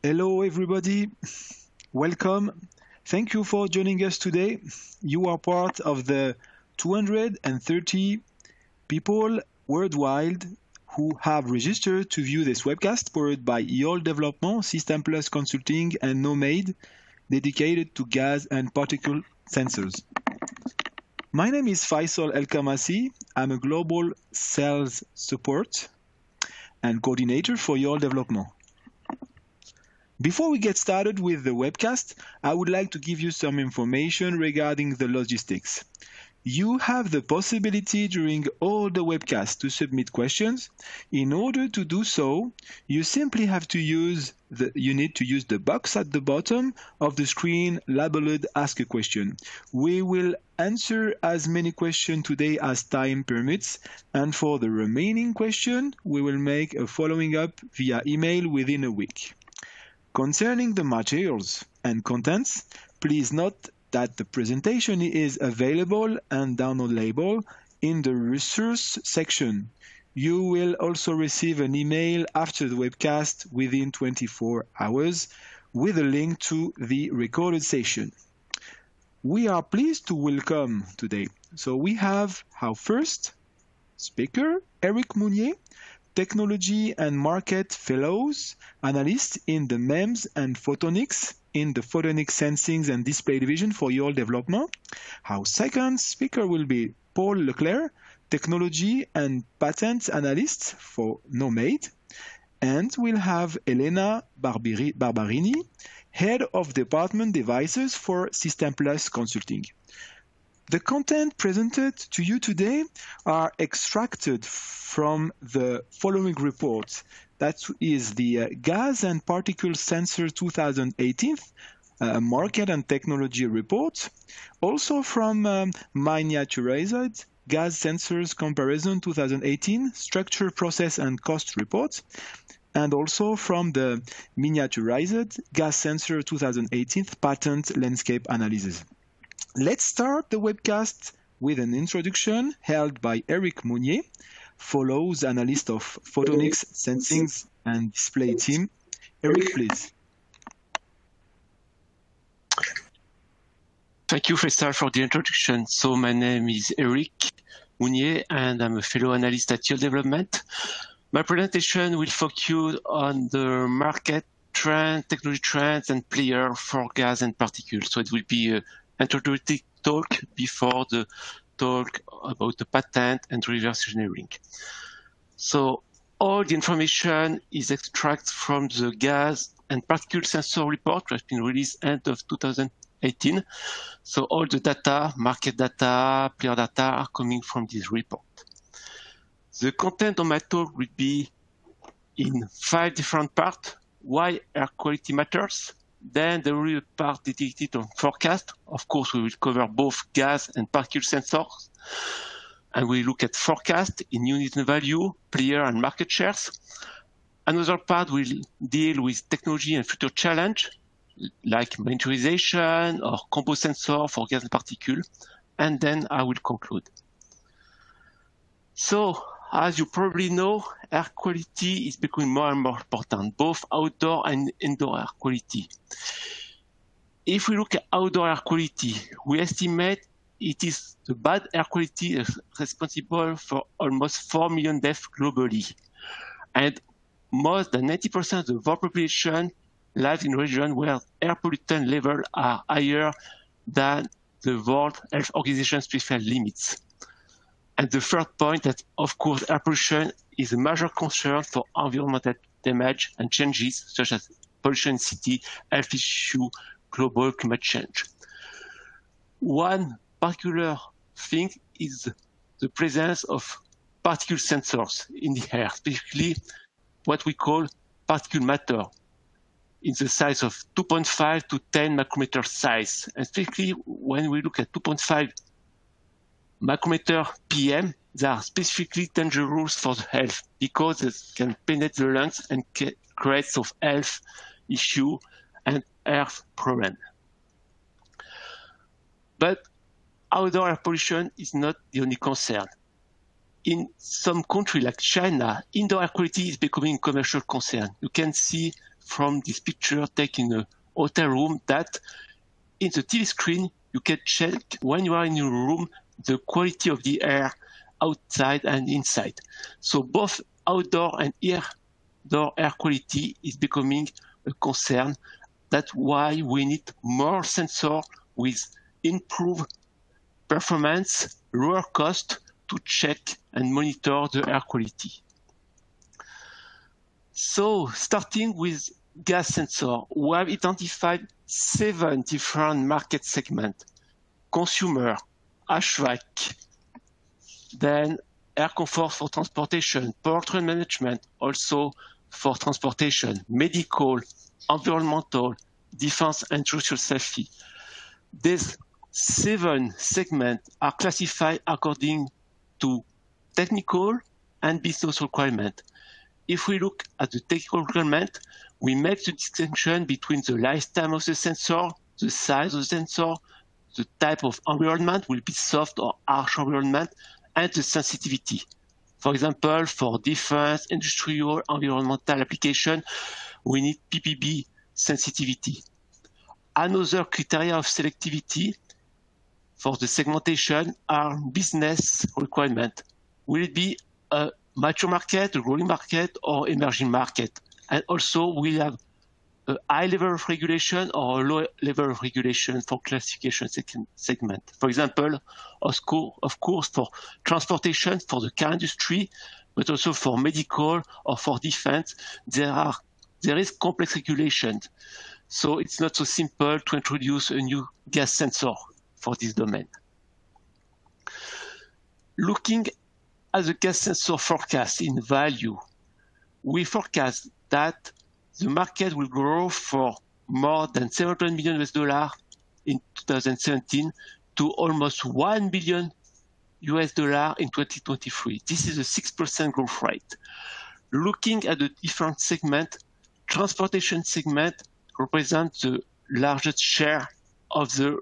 Hello, everybody. Welcome. Thank you for joining us today. You are part of the 230 people worldwide who have registered to view this webcast powered by Yole Development, System Plus Consulting, and Nomade, dedicated to gas and particle sensors. My name is Faisal El-Kamasi. I'm a global sales support and coordinator for Yole Development. Before we get started with the webcast, I would like to give you some information regarding the logistics. You have the possibility during all the webcasts to submit questions. In order to do so, you simply have to use the box at the bottom of the screen labeled Ask a Question. We will answer as many questions today as time permits, and for the remaining question, we will make a following up via email within a week. Concerning the materials and contents, please note that the presentation is available and downloadable in the resource section. You will also receive an email after the webcast within 24 hours with a link to the recorded session. We are pleased to welcome today. So we have our first speaker, Eric Mounier, Technology and Market Fellows, Analyst in the MEMS and Photonics in the Photonics Sensing and Display Division for Yole Development. Our second speaker will be Paul Leclerc, Technology and Patent Analyst for Nomade. And we'll have Alena Barbarini, Head of Department Devices for System Plus Consulting. The content presented to you today are extracted from the following report. That is the Gas and Particle Sensor 2018 Market and Technology Report. Also from Miniaturized Gas Sensors Comparison 2018 Structure, Process and Cost Report. And also from the Miniaturized Gas Sensor 2018 Patent Landscape Analysis. Let's start the webcast with an introduction held by Eric Mounier, follows analyst of Photonics, Sensing and Display team. Eric, please. Thank you, Faisal, for the introduction. So my name is Eric Mounier, and I'm a fellow analyst at Yole Development. My presentation will focus on the market trend, technology trends, and player for gas and particles. So it will be a introductory talk before the talk about the patent and reverse engineering. So all the information is extracted from the gas and particle sensor report that has been released end of 2018. So all the data, market data, player data are coming from this report. The content of my talk will be in 5 different parts. Why air quality matters. Then there will be a part dedicated on forecast. Of course, we will cover both gas and particle sensors. And we look at forecast in unit and value, player and market shares. Another part will deal with technology and future challenge, like miniaturization or combo sensor for gas and particle. And then I will conclude. So, as you probably know, air quality is becoming more and more important, both outdoor and indoor air quality. If we look at outdoor air quality, we estimate it is the bad air quality responsible for almost 4 million deaths globally. And more than 90% of the world population lives in regions where air pollutant levels are higher than the World Health Organization specified limits. And the third point that, of course, air pollution is a major concern for environmental damage and changes such as pollution in city, health issue, global climate change. One particular thing is the presence of particle sensors in the air, specifically what we call particle matter in the size of 2.5 to 10 micrometer size. And specifically when we look at 2.5 micrometer PM, they are specifically dangerous for the health because they can penetrate the lungs and create of health issue and health problem. But outdoor air pollution is not the only concern. In some countries like China, indoor air quality is becoming a commercial concern. You can see from this picture taken in a hotel room that in the TV screen, you can check when you are in your room the quality of the air outside and inside. So both outdoor and indoor air quality is becoming a concern. That's why we need more sensors with improved performance, lower cost to check and monitor the air quality. So starting with gas sensor, we have identified 7 different market segments: consumer, HVAC, then air comfort for transportation, powertrain management, also for transportation, medical, environmental, defense, and industrial safety. These 7 segments are classified according to technical and business requirement. If we look at the technical requirement, we make the distinction between the lifetime of the sensor, the size of the sensor, the type of environment will be soft or harsh environment, and the sensitivity. For example, for defense, industrial, environmental application, we need ppb sensitivity. Another criteria of selectivity for the segmentation are business requirement. Will it be a mature market, a growing market, or emerging market? And also we have a high level of regulation or a low level of regulation for classification segment. For example, of course, for transportation, for the car industry, but also for medical or for defense, there is complex regulation. So it's not so simple to introduce a new gas sensor for this domain. Looking at the gas sensor forecast in value, we forecast that the market will grow for more than $700 million in 2017 to almost $1 billion in 2023. This is a 6% growth rate. Looking at the different segments, transportation segment represents the largest share of the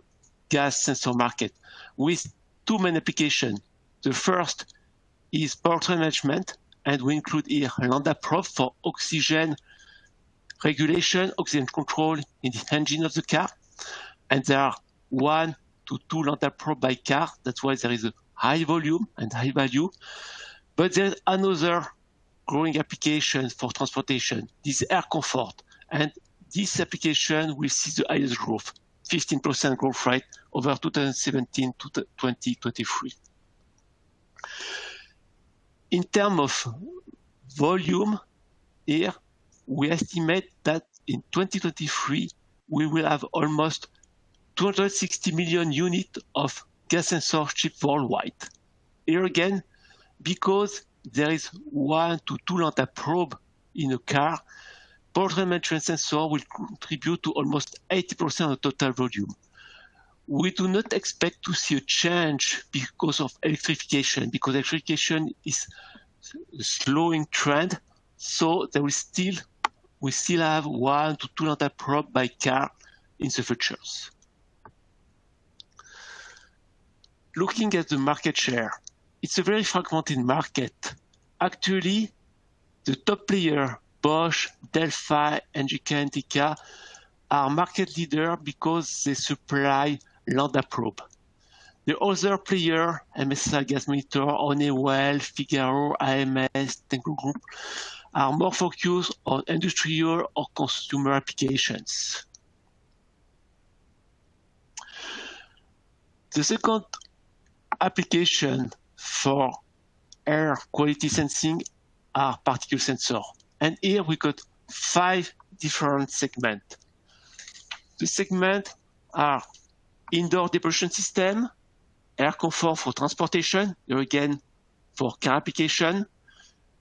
gas sensor market with 2 main applications. The first is powertrain management, and we include here lambda probe for oxygen regulation, oxygen control in the engine of the car. And there are 1 to 2 lambda probe by car. That's why there is a high volume and high value. But there's another growing application for transportation, this air comfort. And this application will see the highest growth, 15% growth rate over 2017 to 2023. In terms of volume, here we estimate that in 2023 we will have almost 260 million units of gas sensor shipped worldwide. Here again, because there is 1 to 2 lambda probe in a car, powertrain management sensor will contribute to almost 80% of the total volume. We do not expect to see a change because of electrification, because electrification is a slowing trend. So there we still have 1 to 2 lambda probe by car in the futures. Looking at the market share, it's a very fragmented market. Actually, the top player, Bosch, Delphi, NGK, and TK, are market leader because they supply lambda probe. The other player, MSI Gas Monitor, Honeywell, Figaro, IMS, Tenko Group, are more focused on industrial or consumer applications. The second application for air quality sensing are particle sensor. And here we got 5 different segments. The segments are indoor depollution system, air comfort for transportation, here again for car application,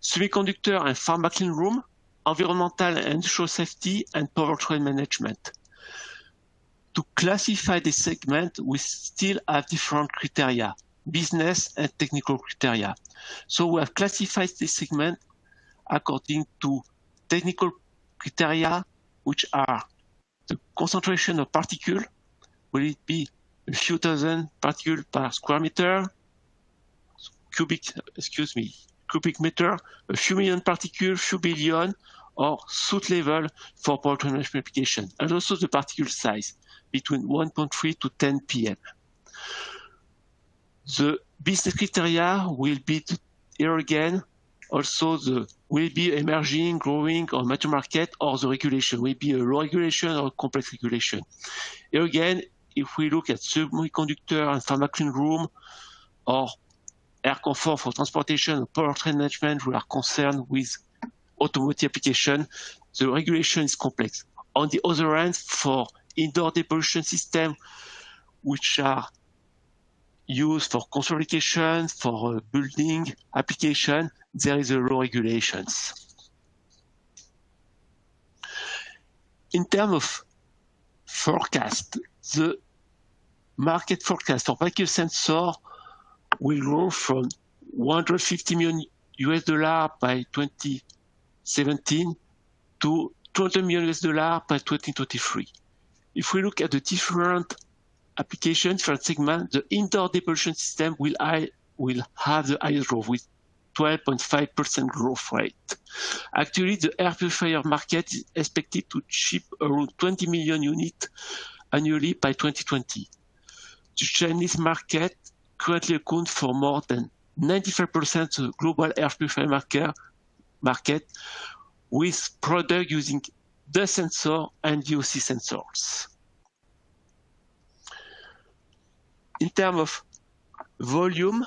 semiconductor and pharma clean room, environmental and industrial safety, and powertrain management. To classify the segment, we still have different criteria, business and technical criteria. So we have classified this segment according to technical criteria, which are the concentration of particle. Will it be a few thousand particles per square meter, cubic meter, a few million particles, few billion, or soot level for power management application, and also the particle size between 1.3 to 10 ppm. The business criteria will be here again. Also, will be emerging, growing, or mature market, or the regulation will be a low regulation or complex regulation. Here again, if we look at semiconductor and pharma clean room, or air comfort for transportation or powertrain management, we are concerned with automotive application. The regulation is complex. On the other hand, for indoor depollution system, which are used for construction, for building application, there is a low regulations. In terms of forecast, the market forecast for particle sensor will grow from $150 million by 2017 to $200 million by 2023. If we look at the different applications, different segments, the indoor depollution system will have the highest growth with 12.5% growth rate. Actually, the air purifier market is expected to ship around 20 million units annually by 2020. The Chinese market currently accounts for more than 95% of the global air purifier market with products using the sensor and DOC sensors. In terms of volume,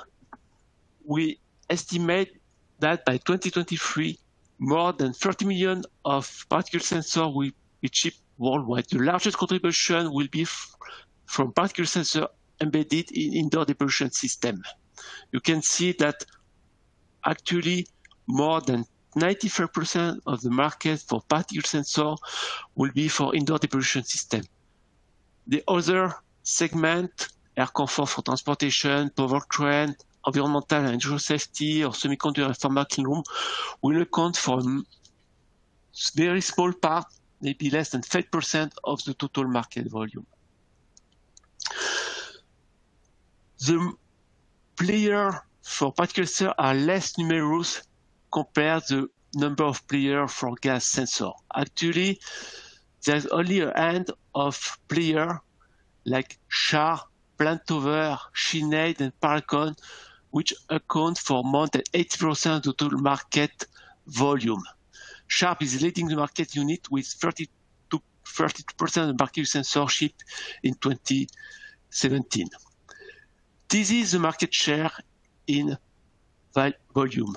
we estimate that by 2023, more than 30 million of particle sensors will be shipped worldwide. The largest contribution will be from particle sensor embedded in indoor depollution system. You can see that actually more than 95% of the market for particle sensor will be for indoor depollution system. The other segment, air comfort for transportation, powertrain, environmental and industrial safety, or semiconductor and pharma clean room, will account for a very small part, maybe less than 5% of the total market volume. The players for particle sensor are less numerous compared to the number of players for gas sensor. Actually, there's only a hand of players like Char, Plantover, Schneider, and Paracon, which account for more than 80% of the total market volume. Sharp is leading the market unit with 32% of the market sensor shipped in 2017. This is the market share in volume.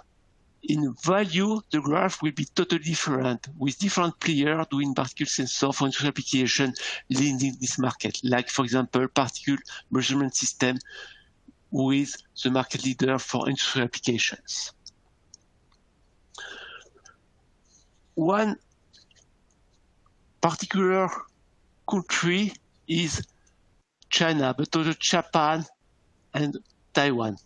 In value, the graph will be totally different, with different players doing particle sensor for industrial application leading this market, like, for example, particle measurement system with the market leader for industrial applications. One particular country is China, but also Japan and Taiwan.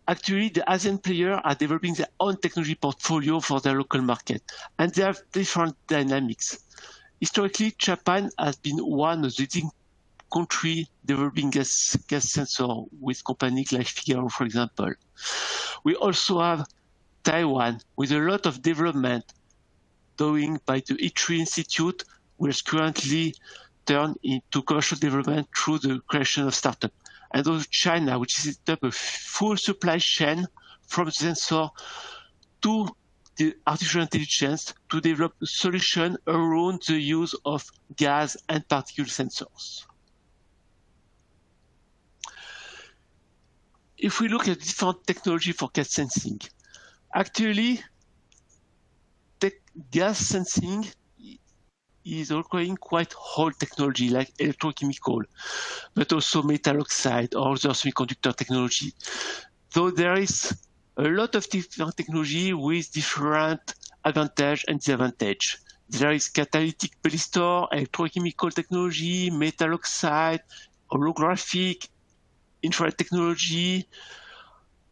Actually, the Asian players are developing their own technology portfolio for their local market, and they have different dynamics. Historically, Japan has been one of the leading countries developing gas sensor with companies like Figaro, for example. We also have Taiwan with a lot of development doing by the E3 Institute, which is currently turned into commercial development through the creation of startups. And also China, which set up a full supply chain from the sensor to the artificial intelligence to develop a solution around the use of gas and particle sensors. If we look at different technology for gas sensing, actually, gas sensing is requiring quite old technology like electrochemical, but also metal oxide or other semiconductor technology. So there is a lot of different technology with different advantage and disadvantage. There is catalytic pellistor, electrochemical technology, metal oxide, holographic, infrared technology,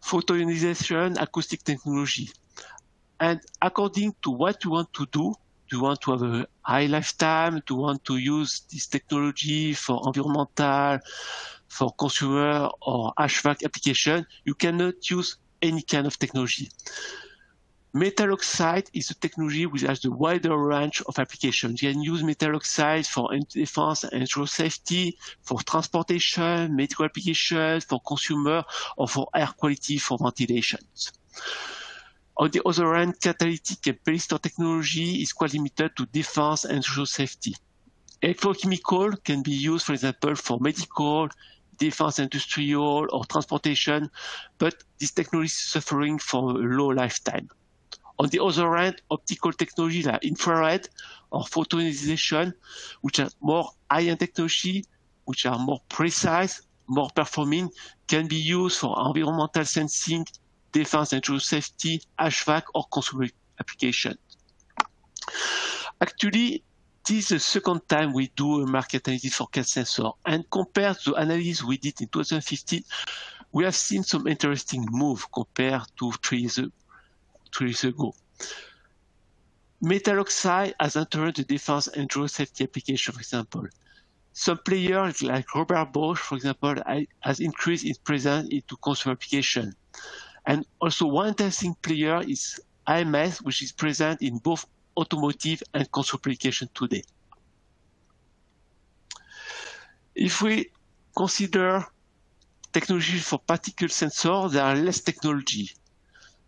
photoionization, acoustic technology. And according to what you want to do you want to have a high lifetime, do you want to use this technology for environmental, for consumer or HVAC application, you cannot use any kind of technology. Metal oxide is a technology which has the wider range of applications. You can use metal oxide for defense and industrial safety, for transportation, medical applications, for consumer, or for air quality for ventilation. On the other hand, catalytic and polyester technology is quite limited to defense and industrial safety. Electrochemical can be used, for example, for medical, defense industrial, or transportation, but this technology is suffering from a low lifetime. On the other hand, optical technology like infrared or photoionization, which are more high-end technology, which are more precise, more performing, can be used for environmental sensing, defense and industrial safety, HVAC, or consumer applications. Actually, this is the second time we do a market analysis for gas sensor, and compared to the analysis we did in 2015, we have seen some interesting move compared to 3 years ago. Metal oxide has entered the defense and industrial safety application, for example. Some players like Robert Bosch, for example, has increased its presence into consumer application. And also one interesting player is IMS, which is present in both automotive and consumer application today. If we consider technology for particle sensor, there are less technology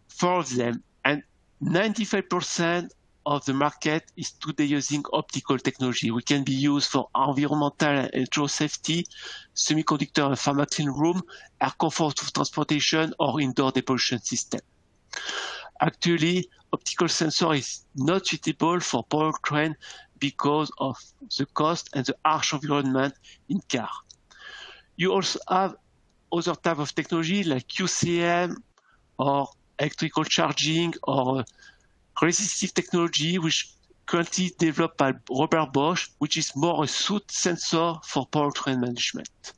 for them, and 95% of the market is today using optical technology, which can be used for environmental and industrial safety, semiconductor and pharma clean room, air comfort of transportation, or indoor depollution system. Actually, optical sensor is not suitable for powertrain because of the cost and the harsh environment in car. You also have other type of technology like QCM or electrical charging or resistive technology, which currently developed by Robert Bosch, which is more a soot sensor for powertrain management.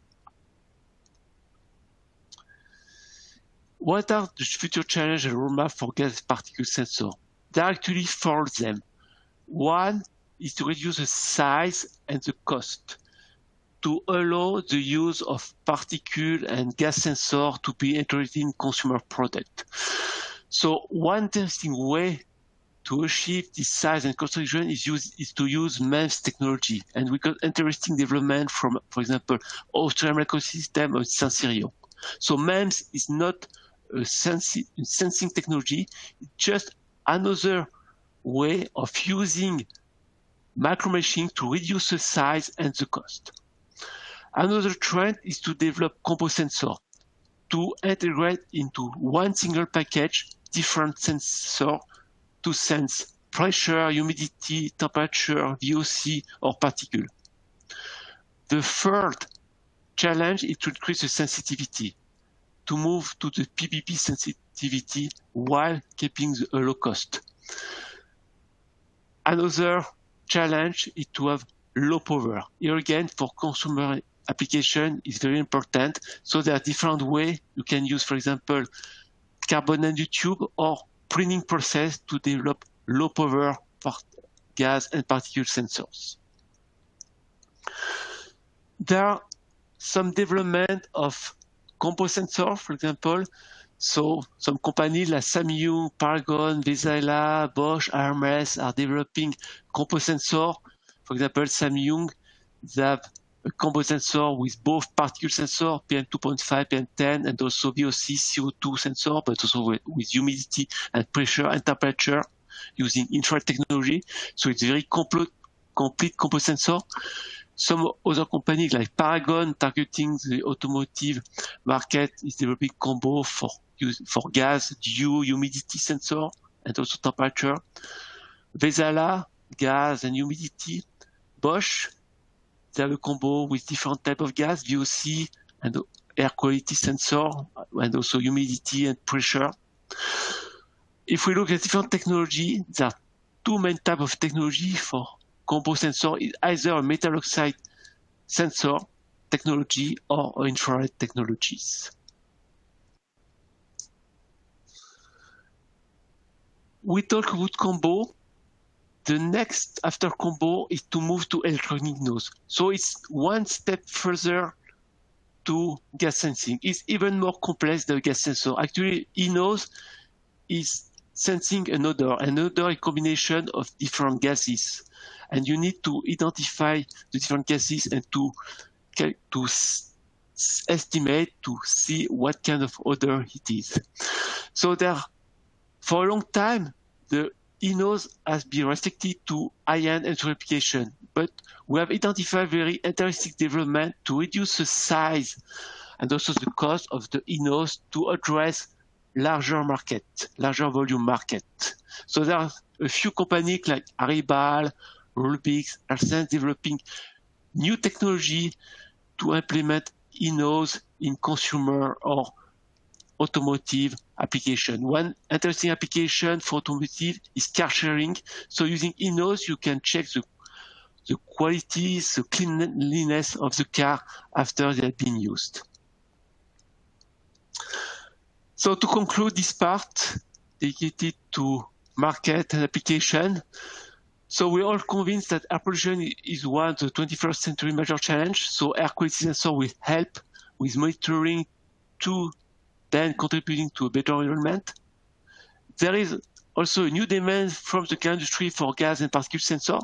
What are the future challenges and roadmap for gas particle sensor? There are actually 4 of them. One is to reduce the size and the cost to allow the use of particle and gas sensor to be integrated in consumer product. So one interesting way to achieve this size and cost reduction is to use MEMS technology. And we got interesting development from, for example, Austrian ecosystem of Saint-Cyrion. So MEMS is not a sensing technology, it's just another way of using micro machine to reduce the size and the cost. Another trend is to develop combo sensor to integrate into one single package different sensor to sense pressure, humidity, temperature, VOC, or particle. The third challenge is to increase the sensitivity, to move to the PPP sensitivity while keeping a low cost. Another challenge is to have low power. Here again, for consumer application is very important. So there are different ways you can use, for example, carbon nanotube or printing process to develop low power gas and particle sensors. There are some development of combo sensor, for example. So some companies like Samyung, Paragon, Vesala, Bosch, IMS are developing combo sensor. For example, Samyung, they have a combo sensor with both particle sensor, PM2.5, PM10, and also VOC, CO2 sensor, but also with humidity and pressure and temperature using infrared technology. So it's a very complete combo sensor. Some other companies like Paragon, targeting the automotive market, is developing combo for gas, dew, humidity sensor, and also temperature. Vesala, gas and humidity. Bosch, they have a combo with different type of gas, VOC and air quality sensor, and also humidity and pressure. If we look at different technology, there are 2 main types of technology for combo sensor. It's either a metal oxide sensor technology or infrared technologies. We talk about combo. The next after combo is to move to electronic nodes. So it's one step further to gas sensing. It's even more complex than gas sensor. Actually, e-nose is sensing an odor. An odor is a combination of different gases, and you need to identify the different gases and to estimate, to see what kind of odor it is. So for a long time, the INOS has been restricted to high-end industrial application, but we have identified very interesting development to reduce the size and also the cost of the INOS to address larger volume market. So there are a few companies like Aribal, Rubix, Alena developing new technology to implement INOS in consumer or automotive application. One interesting application for automotive is car sharing. So using INOS, you can check the quality, the cleanliness of the car after they have been used. So to conclude this part dedicated to market and application, so we're all convinced that air pollution is one of the 21st century major challenge. So air quality sensor will help with monitoring to then contributing to a better environment. There is also a new demand from the car industry for gas and particle sensor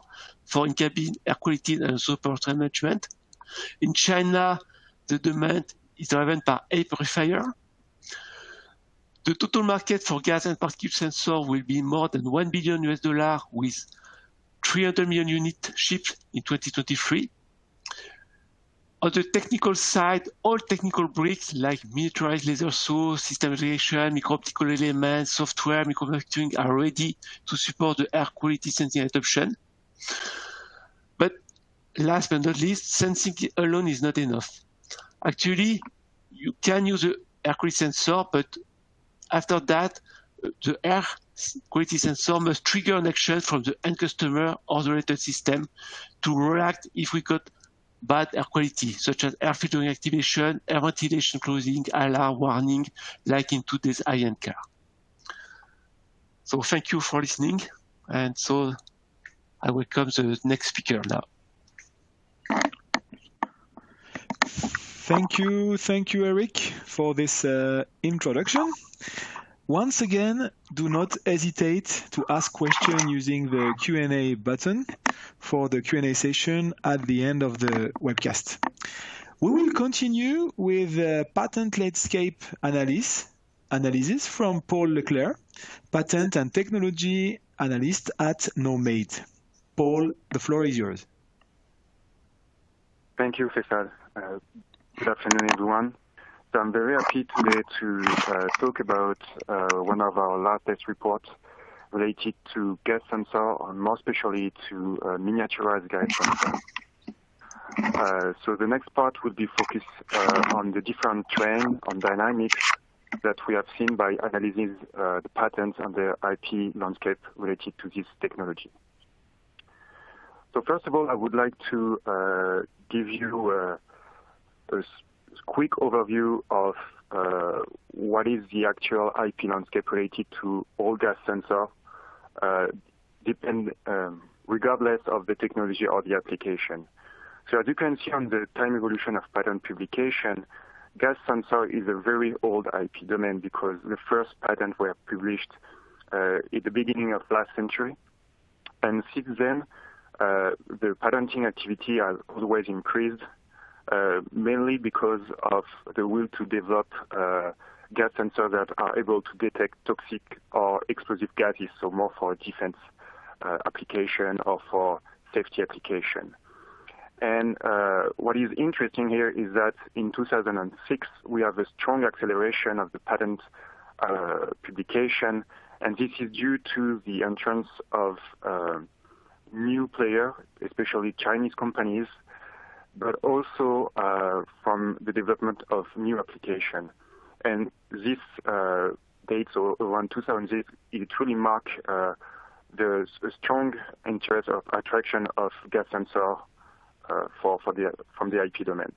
for in-cabin air quality and also powertrain management. In China, the demand is driven by air purifier. The total market for gas and particle sensor will be more than $1 billion with 300 million units shipped in 2023. On the technical side, all technical bricks like miniaturized laser source, system integration, micro-optical elements, software, micromanufacturing are ready to support the air quality sensing adoption. But last but not least, sensing alone is not enough. Actually, you can use the air quality sensor, but after that, the air quality sensor must trigger an action from the end customer or the related system to react if we got bad air quality, such as air filtering activation, air ventilation closing, alarm warning, like in today's high-end car. So thank you for listening. And so I welcome the next speaker now. Thank you, Eric, for this introduction. Once again, do not hesitate to ask questions using the Q&A button for the Q&A session at the end of the webcast. We will continue with patent landscape analysis from Paul Leclerc, patent and technology analyst at Nomade. Paul, the floor is yours. Thank you, Faisal. Good afternoon, everyone. So I'm very happy today to talk about one of our latest reports related to gas sensor, and more especially to miniaturized gas sensor. So the next part will be focused on the different trends, on dynamics that we have seen by analyzing the patents and the IP landscape related to this technology. So first of all, I would like to give you a quick overview of what is the actual IP landscape related to all gas sensor, regardless of the technology or the application. So as you can see on the time evolution of patent publication, gas sensor is a very old IP domain because the first patents were published at the beginning of last century. And since then, the patenting activity has always increased, mainly because of the will to develop gas sensors that are able to detect toxic or explosive gases, so more for defense application or for safety application. And what is interesting here is that in 2006, we have a strong acceleration of the patent publication, and this is due to the entrance of new players, especially Chinese companies, but also from the development of new application. And this dates around 2008, it really marked the strong interest of attraction of gas sensor from the IP domain.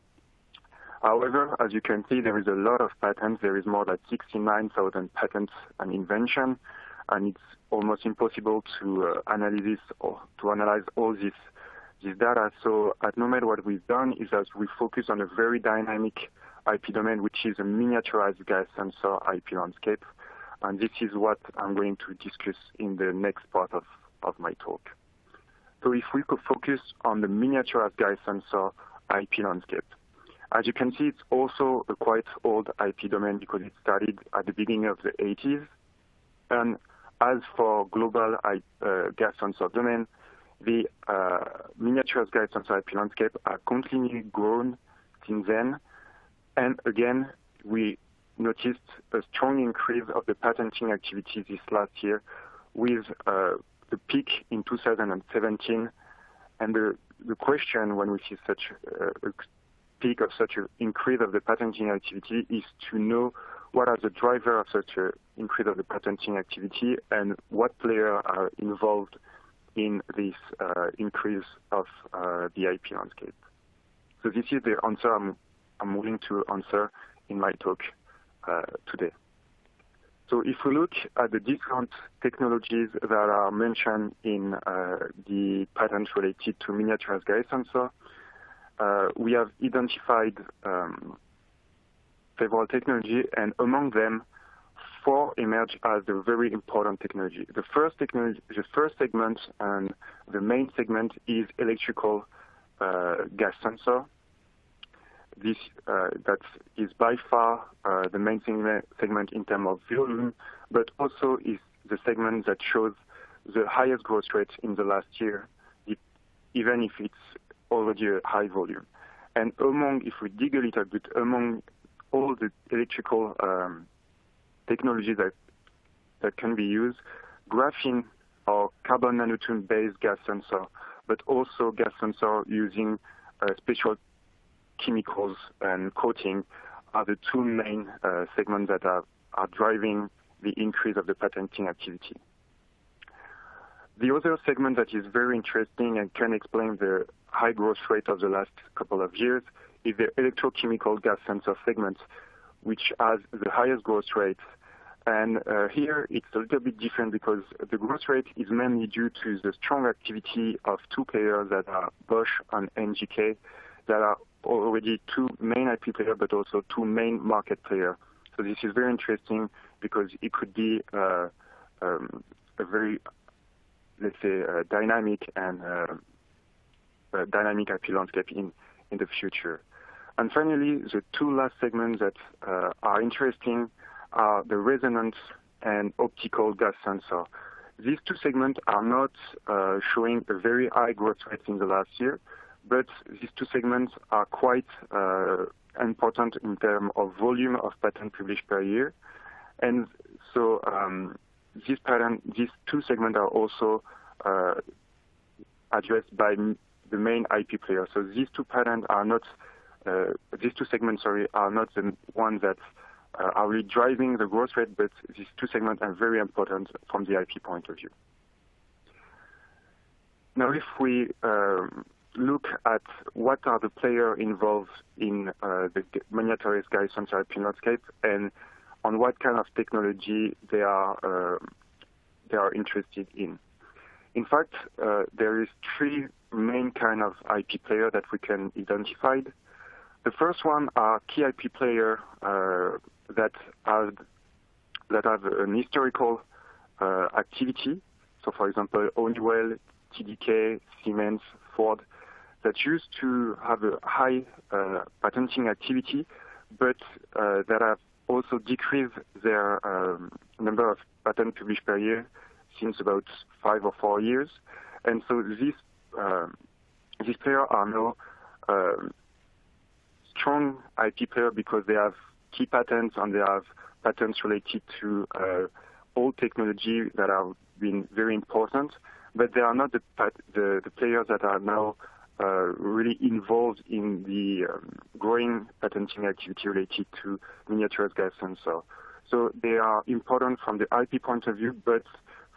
However, as you can see, there is a lot of patents. There is more than 69,000 patents and invention, and it's almost impossible to analyze all this data. So at Nomad, what we've done is that we focus on a very dynamic IP domain, which is a miniaturized gas sensor IP landscape. And this is what I'm going to discuss in the next part of my talk. So if we could focus on the miniaturized gas sensor IP landscape. As you can see, it's also a quite old IP domain because it started at the beginning of the 80s. And as for global gas sensor domain, the miniaturized gas sensor IP landscape are continually grown since then. And again, we noticed a strong increase of the patenting activity this last year with the peak in 2017. And the question when we see such a peak of such an increase of the patenting activity is to know what are the drivers of such an increase of the patenting activity and what players are involved in this increase of the IP landscape. So this is the answer I'm willing to answer in my talk today. So if we look at the different technologies that are mentioned in the patents related to miniaturized gas sensor, we have identified several technologies, and among them, 4 emerge as the very important technology. The first segment and the main segment is electrical gas sensor. This that is by far the main segment in terms of volume, but also is the segment that shows the highest growth rate in the last year, even if it's already a high volume. And if we dig a little bit, among all the electrical technology that can be used, graphene or carbon nanotube-based gas sensor, but also gas sensor using special chemicals and coating are the 2 main segments that are driving the increase of the patenting activity. The other segment that is very interesting and can explain the high growth rate of the last couple of years is the electrochemical gas sensor segment, which has the highest growth rate. And here it's a little bit different because the growth rate is mainly due to the strong activity of 2 players that are Bosch and NGK, that are already 2 main IP players, but also 2 main market players. So this is very interesting because it could be a very, let's say, dynamic and dynamic IP landscape in the future. And finally, the 2 last segments that are interesting are the resonance and optical gas sensor. These 2 segments are not showing a very high growth rate in the last year, but these 2 segments are quite important in terms of volume of patent published per year. And so these 2 segments are also addressed by the main IP players. So these 2 patents are not, these 2 segments, are not the ones that are really driving the growth rate, but these 2 segments are very important from the IP point of view. Now, if we look at what are the players involved in the miniaturized gas sensor IP landscape and on what kind of technology they are interested in. In fact, there is 3 main kind of IP players that we can identify. The first one are key IP players that have an historical activity. So, for example, Honeywell, TDK, Siemens, Ford, that used to have a high patenting activity, but that have also decreased their number of patents published per year since about 5 or 4 years. And so these players are now strong IP players because they have key patents and they have patents related to old technology that have been very important, but they are not the players that are now really involved in the growing patenting activity related to miniaturized gas sensor. So they are important from the IP point of view, but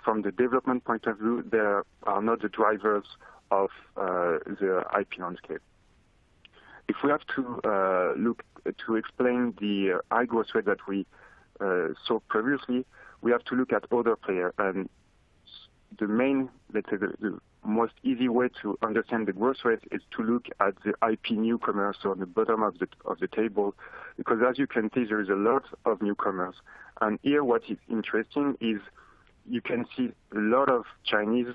from the development point of view, they are not the drivers of the IP landscape. If we have to look to explain the high growth rate that we saw previously, we have to look at other players. And the main, let's say, the most easy way to understand the growth rate is to look at the IP newcomers on the bottom of the table, because as you can see, there is a lot of newcomers. And here what is interesting is you can see a lot of Chinese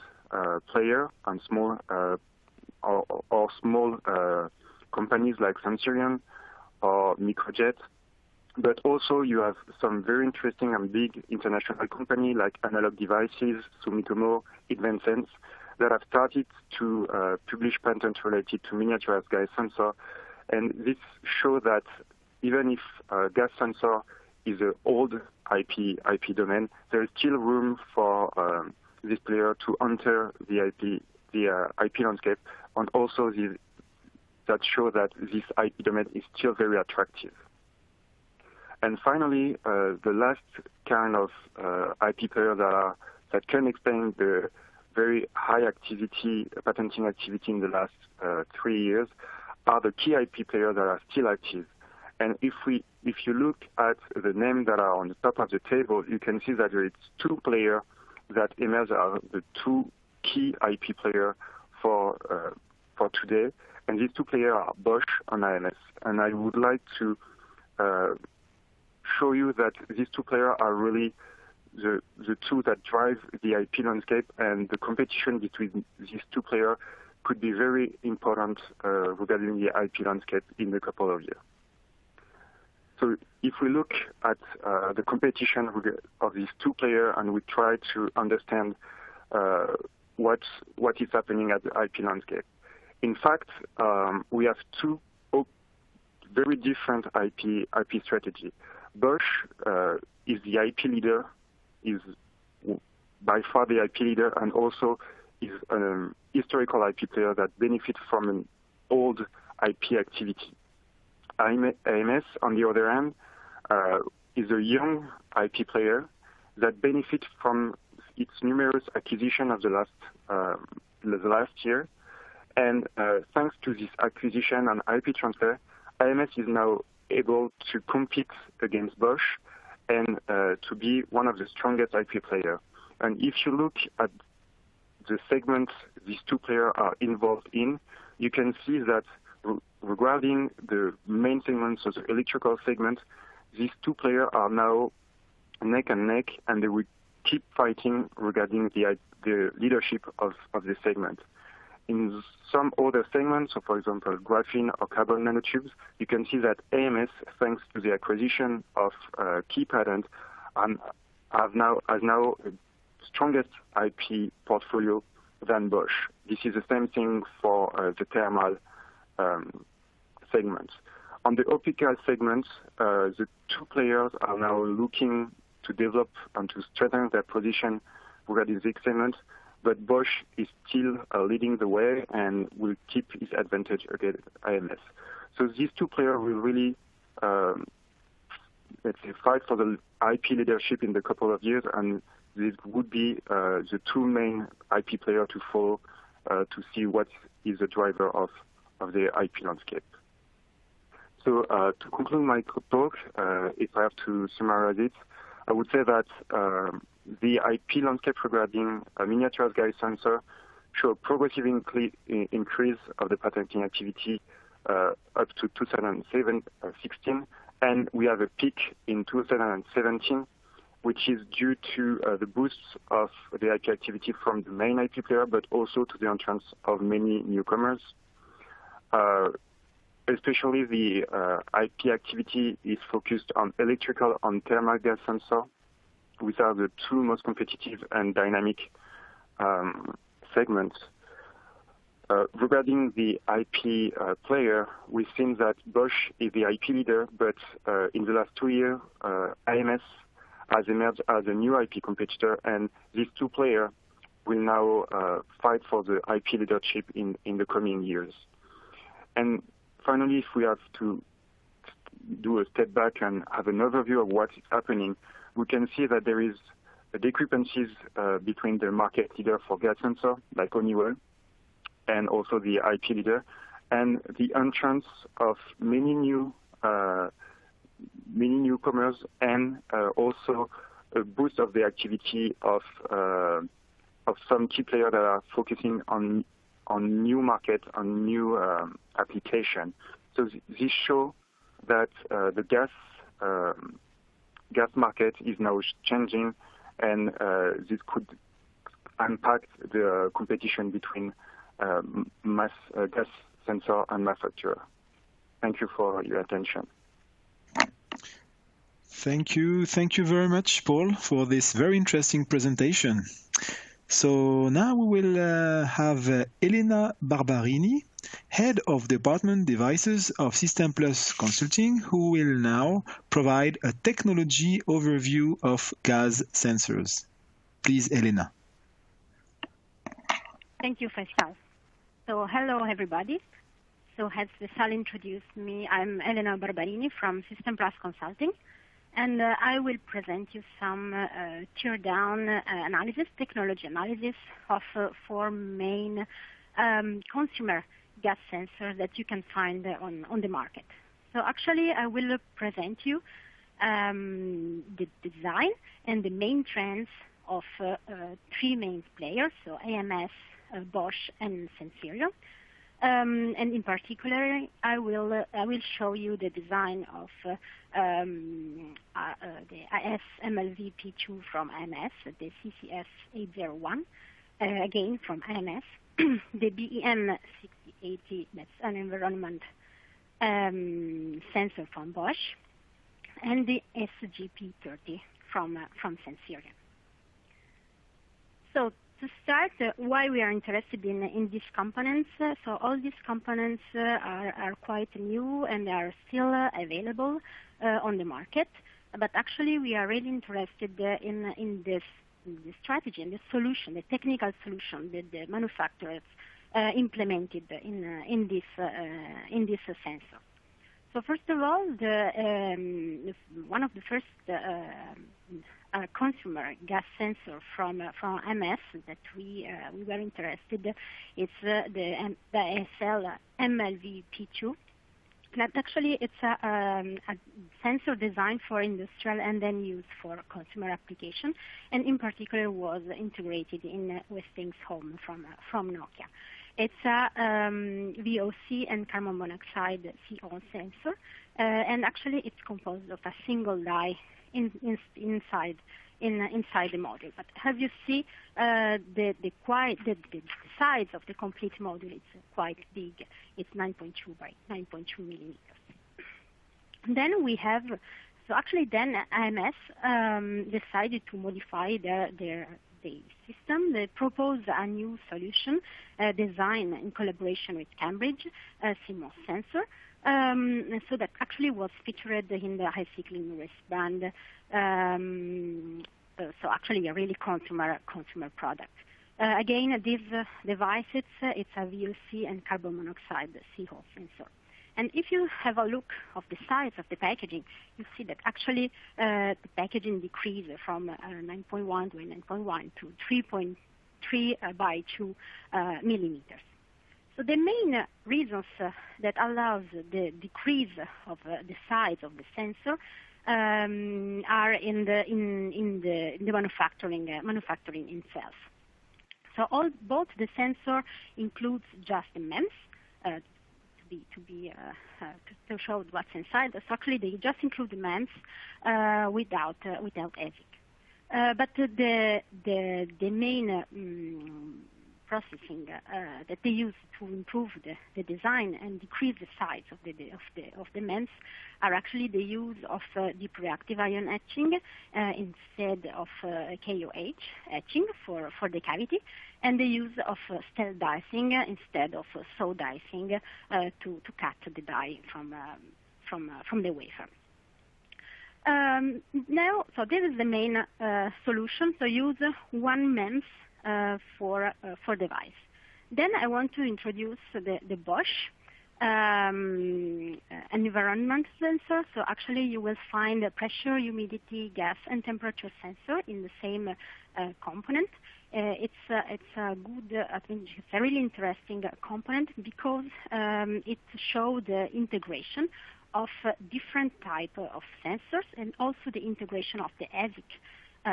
players and small or small companies like Sensorion or Microjet, but also you have some very interesting and big international companies like Analog Devices, Sumitomo, Inhabitants, that have started to publish patents related to miniaturized gas sensor. And this shows that even if gas sensor is an old IP domain, there is still room for this player to enter the IP landscape, and also that show that this IP domain is still very attractive. And finally, the last kind of IP player that can explain the very high activity, patenting activity in the last 3 years, are the key IP players that are still active. And if you look at the names that are on the top of the table, you can see that there is 2 players that emerge as the 2 key IP players for today. And these 2 players are Bosch and IMS. And I would like to show you that these 2 players are really the 2 that drive the IP landscape, and the competition between these 2 players could be very important regarding the IP landscape in a couple of years. So if we look at the competition of these 2 players and we try to understand what is happening at the IP landscape, in fact, we have 2 very different IP strategy. Bosch is the IP leader, is by far the IP leader, and also is an historical IP player that benefits from an old IP activity. IMS, on the other hand, is a young IP player that benefits from its numerous acquisition of the last year. And thanks to this acquisition and IP transfer, IMS is now able to compete against Bosch and to be one of the strongest IP players. And if you look at the segments these 2 players are involved in, you can see that regarding the main segments of the electrical segment, these 2 players are now neck and neck, and they will keep fighting regarding the leadership of the segment. In some other segments, so for example, graphene or carbon nanotubes, you can see that AMS, thanks to the acquisition of key patent, has now a strongest IP portfolio than Bosch. This is the same thing for the thermal segments. On the optical segments, the 2 players are now looking to develop and to strengthen their position regarding this segment, but Bosch is still leading the way and will keep his advantage against IMS. So these 2 players will really, let's say, fight for the IP leadership in the couple of years, and this would be the 2 main IP players to follow to see what is the driver of the IP landscape. So to conclude my talk, if I have to summarize it, I would say that the IP landscape regarding miniaturized gas sensor show a progressive increase of the patenting activity up to 2016, and we have a peak in 2017, which is due to the boost of the IP activity from the main IP player, but also to the entrance of many newcomers. Especially the IP activity is focused on electrical and thermal gas sensor, which are the 2 most competitive and dynamic segments. Regarding the IP player, we've seen that Bosch is the IP leader, but in the last 2 years, IMS has emerged as a new IP competitor, and these 2 players will now fight for the IP leadership in the coming years. And finally, if we have to do a step back and have an overview of what is happening, we can see that there is a discrepancies between the market leader for gas sensor, like Yole, and also the IP leader, and the entrance of many newcomers, and also a boost of the activity of some key players that are focusing on new market, on new application. So this shows that the gas gas market is now changing, and this could impact the competition between gas sensor and manufacturer. Thank you for your attention. Thank you very much, Paul, for this very interesting presentation. So now we will have Alena Barbarini, Head of Department Devices of System Plus Consulting, who will now provide a technology overview of gas sensors. Please, Alena. Thank you, Faisal. So hello, everybody. So as Faisal introduced me, I'm Alena Barbarini from System Plus Consulting. And I will present you some tear-down analysis, technology analysis of 4 main consumer gas sensors that you can find on the market. So actually, I will present you the design and the main trends of 3 main players, so IMS, Bosch, and Sensirion. And in particular, I will show you the design of the IS-MLV-P2 from IMS, the CCS801, again from IMS, the BEM6080, that's an environment sensor from Bosch, and the SGP30 from Sensirion. So to start, why we are interested in these components. So all these components are quite new and are still available on the market. But actually, we are really interested in this strategy and the solution, the technical solution that the manufacturers implemented in this sensor. So first of all, one of the first consumer gas sensor from MS that we were interested is the ISL-MLV-P2. That actually it's a sensor designed for industrial and then used for consumer application, and in particular was integrated in Westinghouse from Nokia. It's a VOC and carbon monoxide CO sensor, and actually it's composed of a single die inside the module. But as you see, the size of the complete module is quite big. It's 9.2 by 9.2 millimeters. Then we have, so actually then IMS decided to modify their system. They proposed a new solution designed in collaboration with Cambridge, a CMOS sensor. So that actually was featured in the high cycling wristband. So actually a really consumer product. Again, this device, it's a VOC and carbon monoxide CO sensor. And if you have a look of the size of the packaging, you see that actually the packaging decreased from 9.1 to 9.1 to 3.3 by 2 millimeters. So the main reasons that allows the decrease of the size of the sensor are in the manufacturing itself. So both the sensor includes just the MEMS to show what's inside. So actually, they just include the MEMS without ASIC. But the main processing that they use to improve the design and decrease the size of the MEMS are actually the use of deep reactive ion etching instead of KOH etching for the cavity, and the use of stealth dicing instead of saw dicing to cut the die from the wafer. Now, so this is the main solution. So use one MEMS for device. Then I want to introduce the Bosch environment sensor. So actually you will find a pressure, humidity, gas, and temperature sensor in the same component. It's a good, I think it's a really interesting component because it shows the integration of different type of sensors and also the integration of the ASIC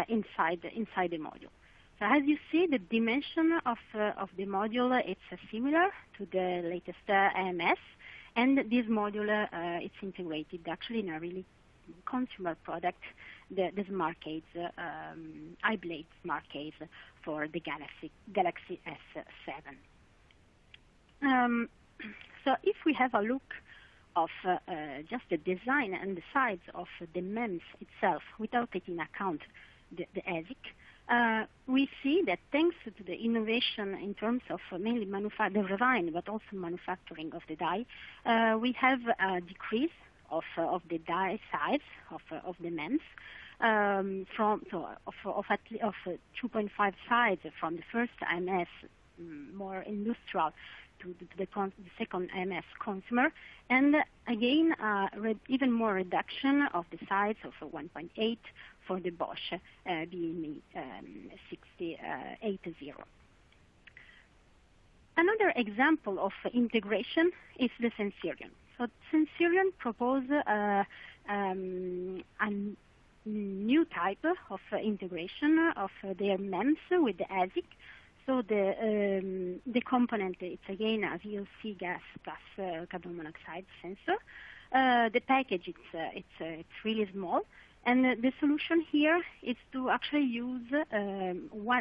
inside the module. So as you see, the dimension of the module, it's similar to the latest IMS, and this module it's integrated actually in a really consumer product the smart case, iBlade smart case for the Galaxy S7. So if we have a look of just the design and the size of the MEMS itself without taking account the ASIC, we see that thanks to the innovation in terms of mainly the design but also manufacturing of the die, we have a decrease of the die size of the MEMS of 2.5 size from the first IMS more industrial to the second IMS consumer, and again even more reduction of the size of 1.8 for the Bosch BME 6080. Another example of integration is the Sensirion. So Sensirion proposes a new type of integration of their MEMS with the ASIC. So the component, it's again a VOC gas plus carbon monoxide sensor. The package, it's really small, and the solution here is to actually use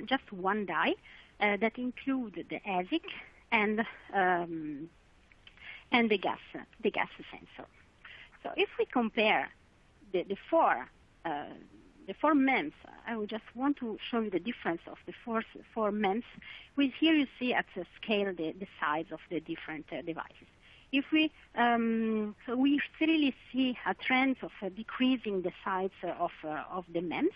just one die that includes the ASIC and the gas sensor. So if we compare the four MEMS, I would just want to show you the difference of the four MEMS. Here you see at the scale the size of the different devices. If we so we really see a trend of decreasing the size of the MEMS,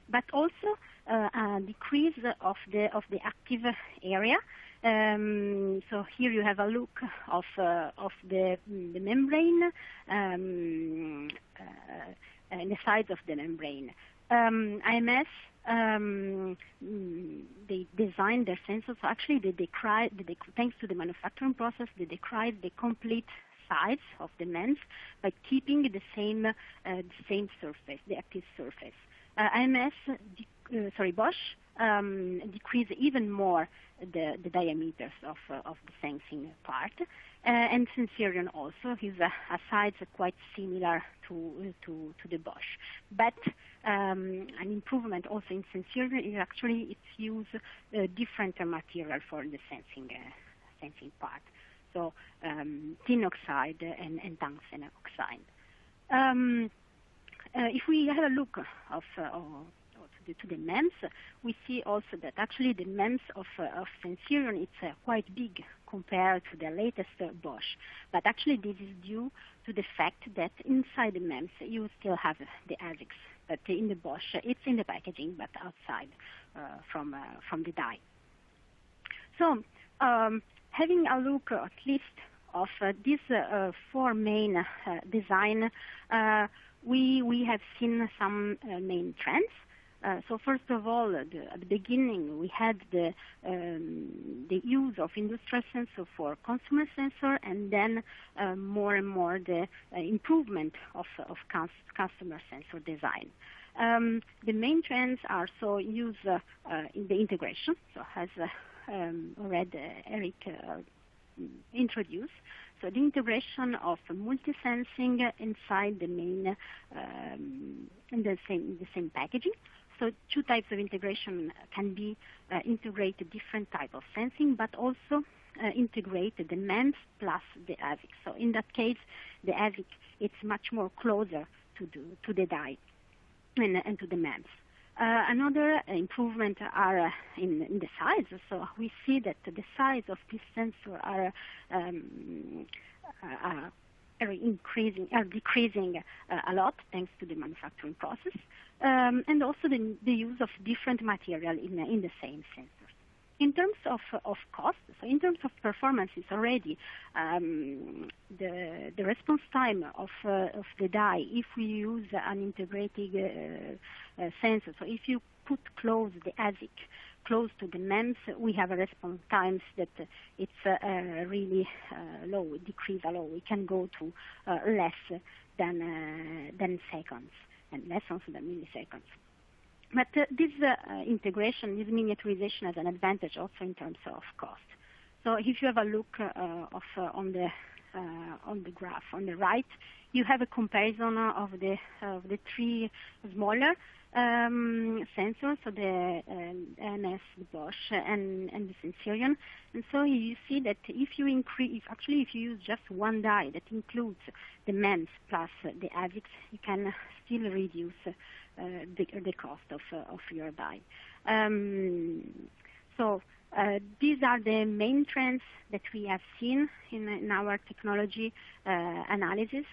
but also a decrease of the active area. So here you have a look of the membrane and the size of the membrane. IMS, they designed their sensors. So actually, thanks to the manufacturing process, they decreased the complete size of the MEMS by keeping the same surface, the active surface. Bosch decreased even more the diameters of the sensing part, and Sensirion also is a size quite similar to the Bosch. But an improvement also in Sensirion is actually it's use different material for the sensing part. So tin oxide and tungsten oxide. If we have a look to the MEMS, we see also that actually the MEMS of Sensirion it's quite big compared to the latest Bosch. But actually this is due to the fact that inside the MEMS you still have the ASICs. But in the Bosch it's in the packaging but outside from the die. So having a look at least of these four main design, we have seen some main trends. So first of all, at the beginning, we had the use of industrial sensor for consumer sensor, and then more and more the improvement of customer sensor design. The main trends are so use in the integration, so as already Eric introduced. So the integration of multi-sensing inside the main in the same packaging. So two types of integration can be integrated different type of sensing, but also integrate the MEMS plus the ASIC. So in that case, the ASIC it's much more closer to the die and to the MEMS. Another improvement are in the size. So we see that the size of this sensor are decreasing a lot thanks to the manufacturing process, and also the use of different material in the same sensors. In terms of cost, so in terms of performance, it's already the response time of the die if we use an integrated sensor. So if you put close the ASIC close to the MEMS, we have a response times that it's really low, decrease a lot. We can go to less than seconds and less also than milliseconds. But this integration, this miniaturization has an advantage also in terms of cost. So if you have a look on the on the graph on the right, you have a comparison of the three smaller sensors, so the IMS, the Bosch, and the Sensorion. And so you see that if you use just one die that includes the MEMS plus the AVIX, you can still reduce the cost of your die. These are the main trends that we have seen in our technology analysis,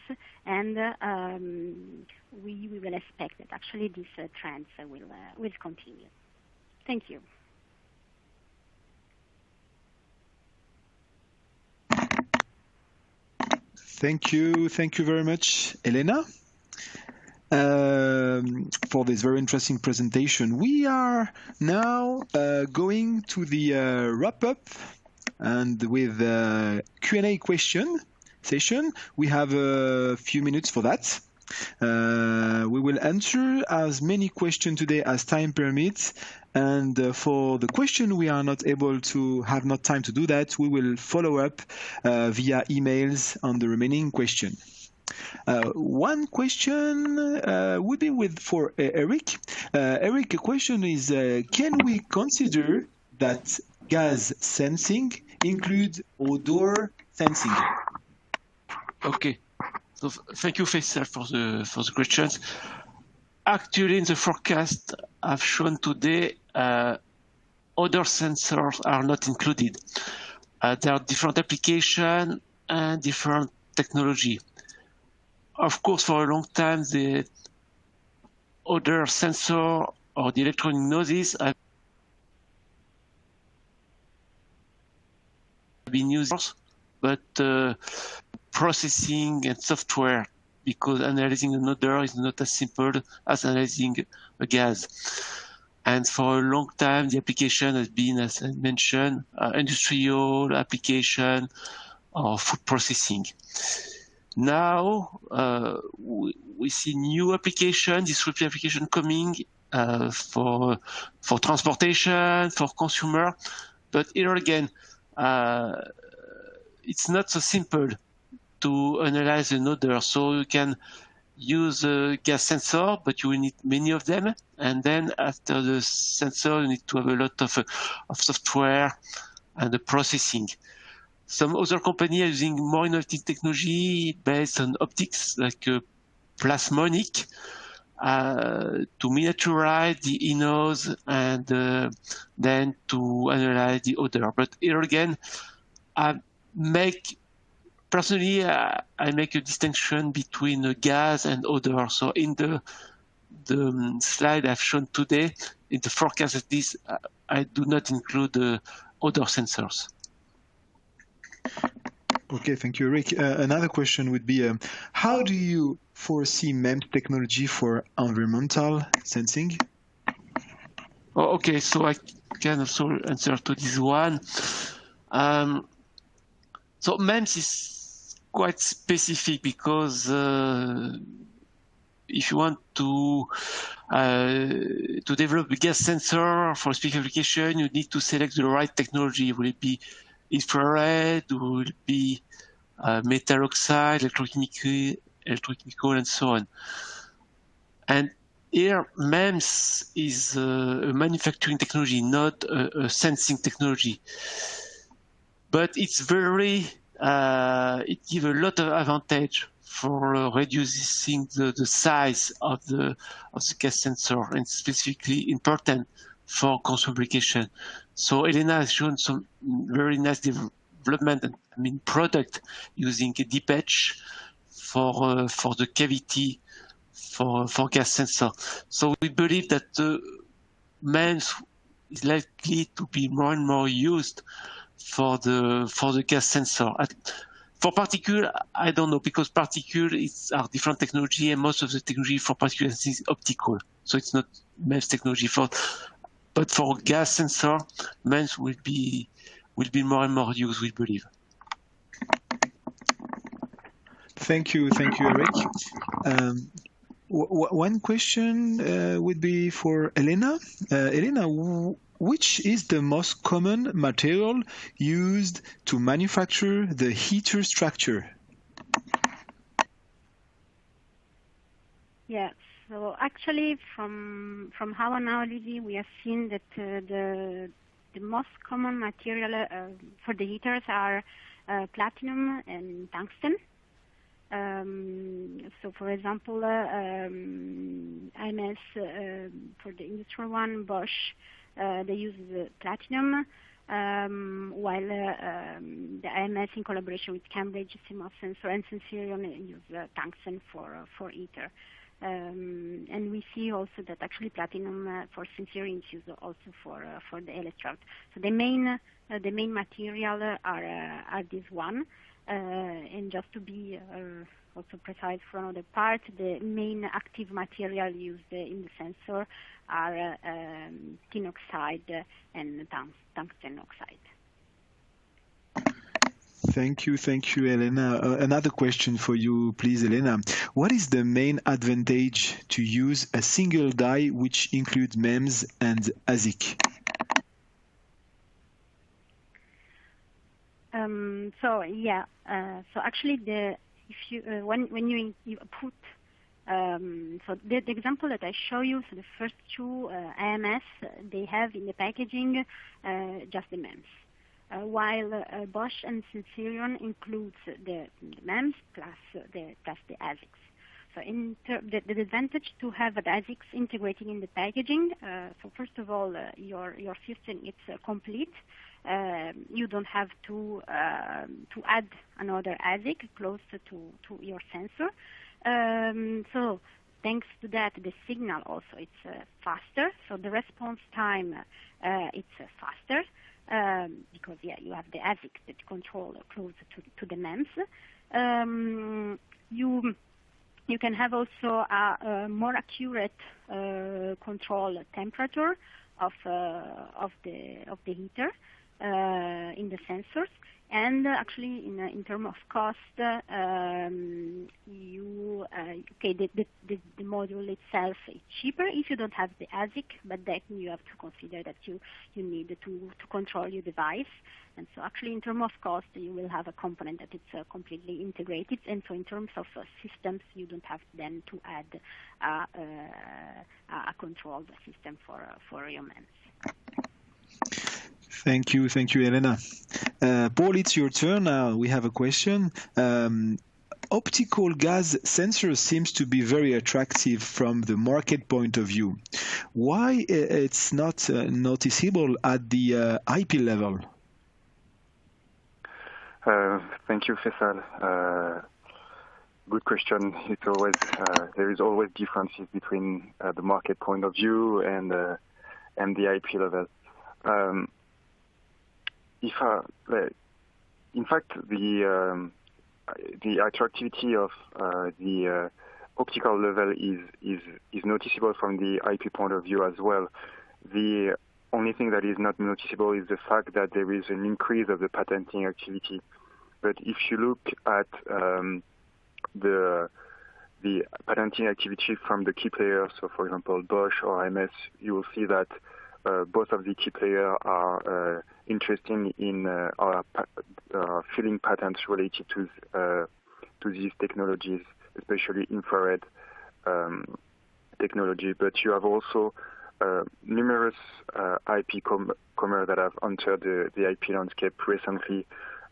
and we will expect that actually these trends will continue. Thank you. Thank you very much, Alena, for this very interesting presentation. We are now going to the wrap-up, and with Q&A question session. We have a few minutes for that. We will answer as many questions today as time permits, and for the question we are not able to have not time to do that, we will follow up via emails on the remaining question. One question would be for Eric. Eric, a question is, can we consider that gas sensing includes odor sensing? Okay. So thank you, Faisal, for the questions. Actually, in the forecast I've shown today, other sensors are not included. There are different applications and different technology. Of course, for a long time, the other sensor or the electronic noise have been used, but processing and software, because analyzing an odor is not as simple as analyzing a gas. And for a long time, the application has been, as I mentioned, industrial application or food processing. Now we see new application, disruptive application coming for transportation, for consumer. But here again, it's not so simple to analyze an odor. So you can use a gas sensor, but you will need many of them. And then after the sensor, you need to have a lot of software and the processing. Some other companies are using more innovative technology based on optics, like plasmonic, to miniaturize the INOs and then to analyze the odor. But here again, personally, I make a distinction between gas and odor. So in the slide I've shown today, in the forecast of this, I do not include the odor sensors. Okay, thank you, Rick. Another question would be, how do you foresee MEMS technology for environmental sensing? Oh, okay, so I can also answer to this one. So MEMS is quite specific because if you want to develop a gas sensor for a specific application, you need to select the right technology. Will it be infrared, will it be metal oxide, electrochemical, and so on. And here, MEMS is a manufacturing technology, not a sensing technology. But it's very, it gives a lot of advantage for reducing the size of the gas sensor, and specifically important for consumer application. So Alena has shown some very nice development, product using a deep etch for the cavity for gas sensor. So we believe that the MEMS is likely to be more and more used for the gas sensor. For particle, I don't know, because particle are different technology, and most of the technology for particle is optical, so it's not MEMS technology. But for gas sensor, MEMS will be more and more used, we believe. Thank you, Eric. One question would be for Alena. Alena, which is the most common material used to manufacture the heater structure? Yeah. So actually, from our analogy, we have seen that the most common material for the heaters are platinum and tungsten. So, for example, IMS for the industrial one, Bosch, they use platinum, while the IMS in collaboration with Cambridge, CMOS Sensor, and Sensirion use tungsten for heater. And we see also that actually platinum for Sensirion is used also for the electrode. So the main material are this one. And just to be also precise for another part, the main active material used in the sensor are tin oxide and tungsten oxide. Thank you, Alena. Another question for you, please, Alena. What is the main advantage to use a single die which includes MEMS and ASIC? So actually, if you when you put so the example that I show you, so the first two IMS, they have in the packaging just the MEMS, while Bosch and Sensirion includes the MEMS plus the ASICs. So the advantage to have the ASICs integrating in the packaging. So first of all, your system is complete. You don't have to add another ASIC close to your sensor. So thanks to that, the signal also it's faster. So the response time it's faster because you have the ASIC that control close to the MEMS. You can have also a more accurate control temperature of the heater in the sensors, and actually in terms of cost, the module itself is cheaper if you don't have the ASIC, but then you have to consider that you need to control your device. And so actually in terms of cost, you will have a component that it's completely integrated, and so in terms of systems, you don't have then to add a controlled system for your MEMS. Thank you, Alena. Paul, it's your turn now. We have a question. Optical gas sensors seems to be very attractive from the market point of view. Why it's not noticeable at the IP level? Thank you, Faisal. Good question. It's always there is always differences between the market point of view and the IP level. In fact, the attractivity of the optical level is noticeable from the IP point of view as well. The only thing that is not noticeable is the fact that there is an increase of the patenting activity. But if you look at the patenting activity from the key players, so for example Bosch or IMS, you will see that both of the key players are interested in filing patents related to these technologies, especially infrared technology. But you have also numerous IP comers that have entered the IP landscape recently.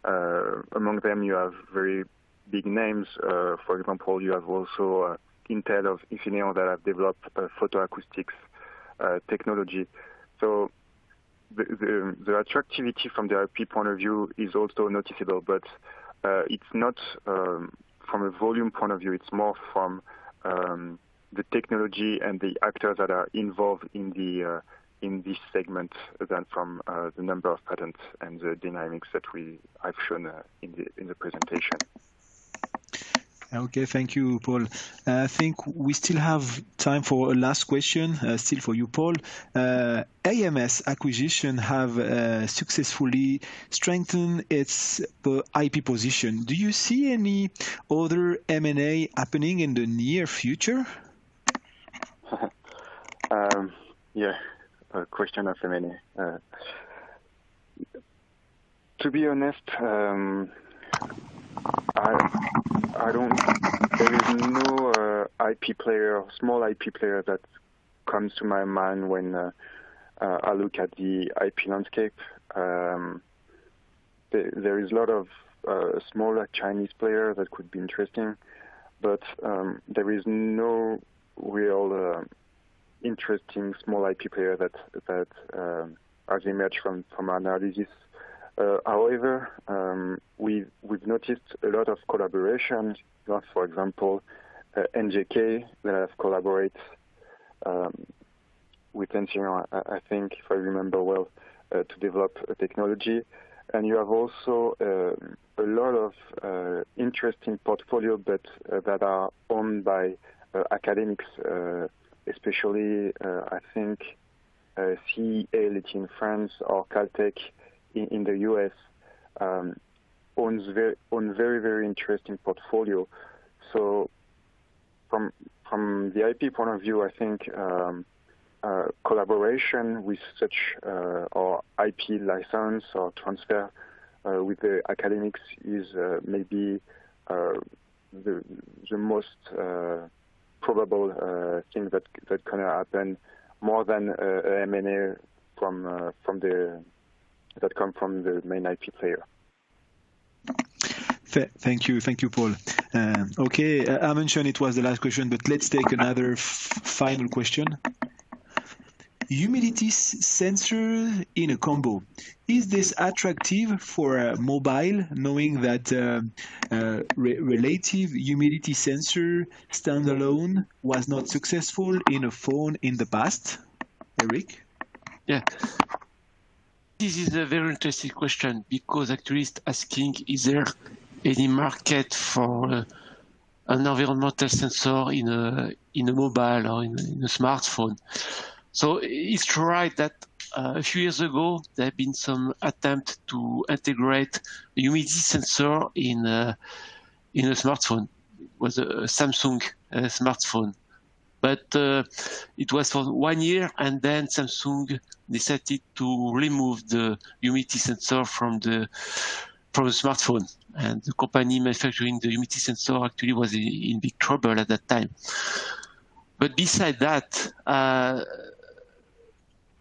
Among them, you have very big names. For example, you have also Intel of Infineon that have developed photoacoustics technology. So the attractivity from the IP point of view is also noticeable, but it's not from a volume point of view. It's more from the technology and the actors that are involved in this segment than from the number of patents and the dynamics that I've shown in the presentation. Okay, thank you, Paul. I think we still have time for a last question, still for you, Paul. AMS acquisition have successfully strengthened its IP position. Do you see any other M&A happening in the near future? Yeah, question of M&A. To be honest, I don't. There is no IP player, small IP player that comes to my mind when I look at the IP landscape. There is a lot of smaller Chinese players that could be interesting, but there is no real interesting small IP player that has emerged from our analysis. However, we've noticed a lot of collaboration. For example, NJK that have collaborated with Infineon, I think, if I remember well, to develop a technology. And you have also a lot of interesting portfolio, but that are owned by academics, especially I think CEA in France or Caltech in the US owns very interesting portfolio. So from the IP point of view, I think collaboration with such or IP license or transfer with the academics is maybe the most probable thing that can happen, more than M&A that come from the main IP player. Thank you, Paul. Okay, I mentioned it was the last question, but let's take another final question. Humidity sensor in a combo. Is this attractive for a mobile, knowing that relative humidity sensor standalone was not successful in a phone in the past? Eric? Yeah. This is a very interesting question, because actually it's asking, is there any market for an environmental sensor in a mobile or in a smartphone? So it's right that a few years ago there have been some attempt to integrate a humidity sensor in a smartphone. It was a Samsung smartphone, but it was for 1 year, and then Samsung decided to remove the humidity sensor from the smartphone, and the company manufacturing the humidity sensor actually was in big trouble at that time. But beside that,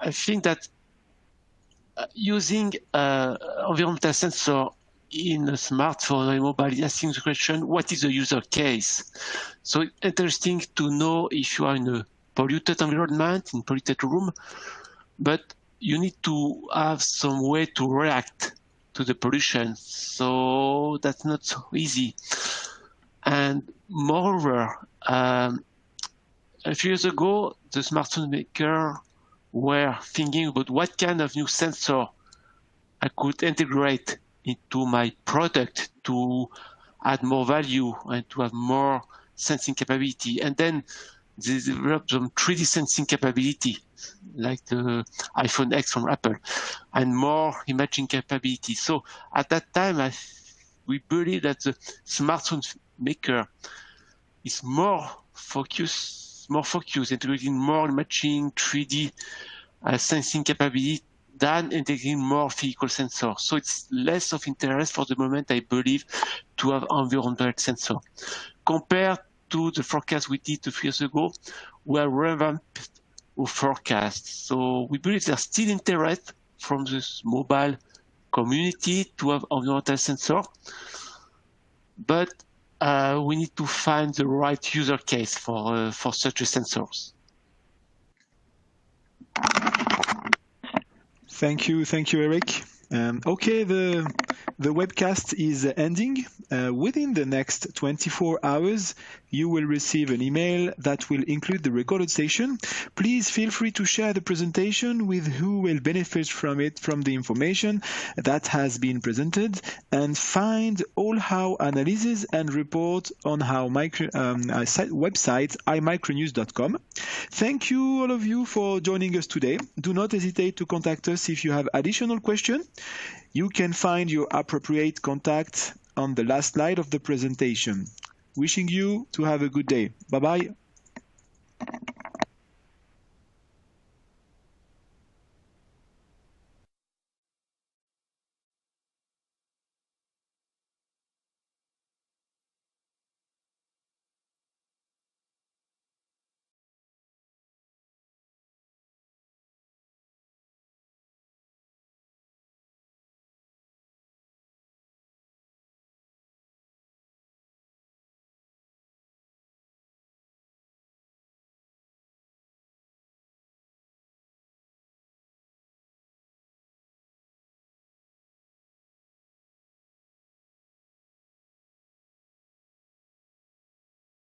I think that using environmental sensor in a smartphone or a mobile is asking the question, what is the user case? So it's interesting to know if you are in a polluted environment, in polluted room, but you need to have some way to react to the pollution. So that's not so easy. And moreover, a few years ago, the smartphone maker were thinking about what kind of new sensor I could integrate into my product to add more value and to have more sensing capability. And then they developed some 3D sensing capability, like the iPhone X from Apple, and more imaging capability. So at that time, we believe that the smartphone maker is more focused, integrating more imaging, 3D sensing capability than integrating more vehicle sensors. So it's less of interest for the moment, I believe, to have environmental sensor. Compared to the forecast we did 2 years ago, we are revamped our forecast. So we believe there's still interest from this mobile community to have environmental sensor, but we need to find the right user case for such a sensors. Thank you, Eric. Okay, the webcast is ending. Within the next 24 hours, you will receive an email that will include the recorded session. Please feel free to share the presentation with who will benefit from it, from the information that has been presented, and find all our analysis and report on our website, imicronews.com. Thank you all of you for joining us today. Do not hesitate to contact us if you have additional questions. You can find your appropriate contact on the last slide of the presentation. Wishing you to have a good day. Bye-bye.